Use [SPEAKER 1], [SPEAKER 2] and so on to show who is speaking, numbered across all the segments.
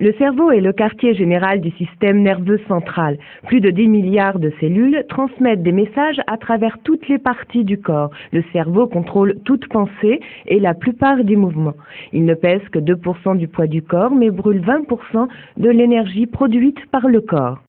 [SPEAKER 1] Le cerveau est le quartier général du système nerveux central. Plus de 10 milliards de cellules transmettent des messages à travers toutes les parties du corps. Le cerveau contrôle toute pensée et la plupart des mouvements. Il ne pèse que 2% du poids du corps, mais brûle 20% de l'énergie produite par le corps.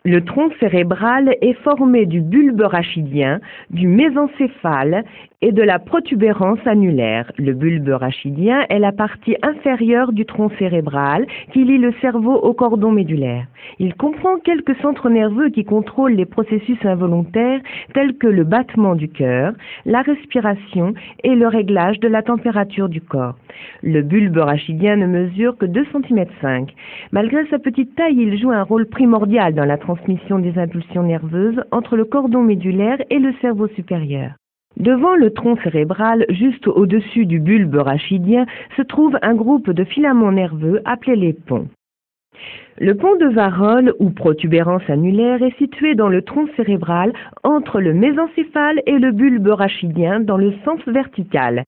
[SPEAKER 1] Le tronc cérébral est formé du bulbe rachidien, du mésencéphale et de la protubérance annulaire. Le bulbe rachidien est la partie inférieure du tronc cérébral qui lie le cerveau au cordon médulaire. Il comprend quelques centres nerveux qui contrôlent les processus involontaires tels que le battement du cœur, la respiration et le réglage de la température du corps. Le bulbe rachidien ne mesure que 2,5 cm. Malgré sa petite taille, il joue un rôle primordial dans la transmission des impulsions nerveuses entre le cordon médulaire et le cerveau supérieur. Devant le tronc cérébral, juste au-dessus du bulbe rachidien, se trouve un groupe de filaments nerveux appelés les ponts. Le pont de Varol, ou protubérance annulaire, est situé dans le tronc cérébral entre le mésencéphale et le bulbe rachidien dans le sens vertical.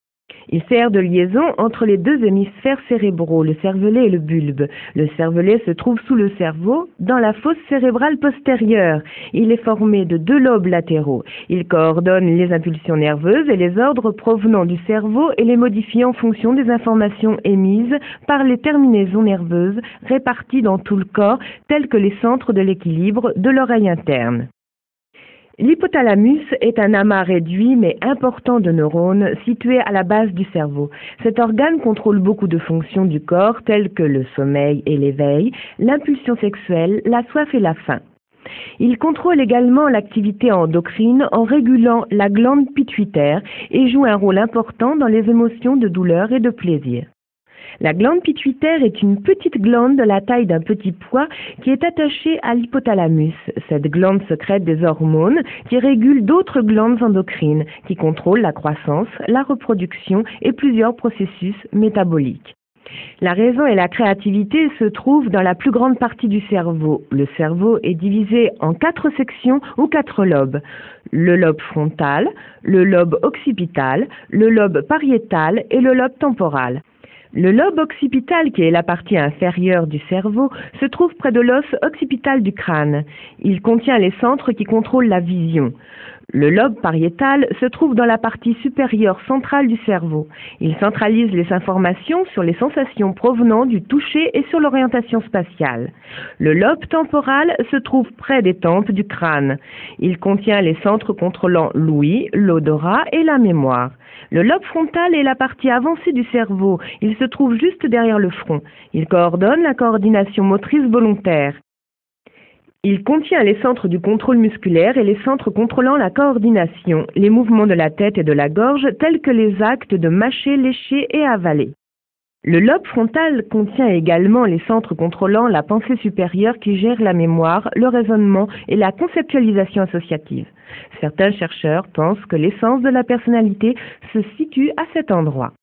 [SPEAKER 1] Il sert de liaison entre les deux hémisphères cérébraux, le cervelet et le bulbe. Le cervelet se trouve sous le cerveau, dans la fosse cérébrale postérieure. Il est formé de 2 lobes latéraux. Il coordonne les impulsions nerveuses et les ordres provenant du cerveau et les modifie en fonction des informations émises par les terminaisons nerveuses réparties dans tout le corps, telles que les centres de l'équilibre de l'oreille interne. L'hypothalamus est un amas réduit mais important de neurones situé à la base du cerveau. Cet organe contrôle beaucoup de fonctions du corps telles que le sommeil et l'éveil, l'impulsion sexuelle, la soif et la faim. Il contrôle également l'activité endocrine en régulant la glande pituitaire et joue un rôle important dans les émotions de douleur et de plaisir. La glande pituitaire est une petite glande de la taille d'un petit pois qui est attachée à l'hypothalamus. Cette glande sécrète des hormones qui régulent d'autres glandes endocrines qui contrôlent la croissance, la reproduction et plusieurs processus métaboliques. La raison et la créativité se trouvent dans la plus grande partie du cerveau. Le cerveau est divisé en 4 sections ou 4 lobes. Le lobe frontal, le lobe occipital, le lobe pariétal et le lobe temporal. Le lobe occipital, qui est la partie inférieure du cerveau, se trouve près de l'os occipital du crâne. Il contient les centres qui contrôlent la vision. Le lobe pariétal se trouve dans la partie supérieure centrale du cerveau. Il centralise les informations sur les sensations provenant du toucher et sur l'orientation spatiale. Le lobe temporal se trouve près des tempes du crâne. Il contient les centres contrôlant l'ouïe, l'odorat et la mémoire. Le lobe frontal est la partie avancée du cerveau. Il se trouve juste derrière le front. Il coordonne la coordination motrice volontaire. Il contient les centres du contrôle musculaire et les centres contrôlant la coordination, les mouvements de la tête et de la gorge tels que les actes de mâcher, lécher et avaler. Le lobe frontal contient également les centres contrôlant la pensée supérieure qui gèrent la mémoire, le raisonnement et la conceptualisation associative. Certains chercheurs pensent que l'essence de la personnalité se situe à cet endroit.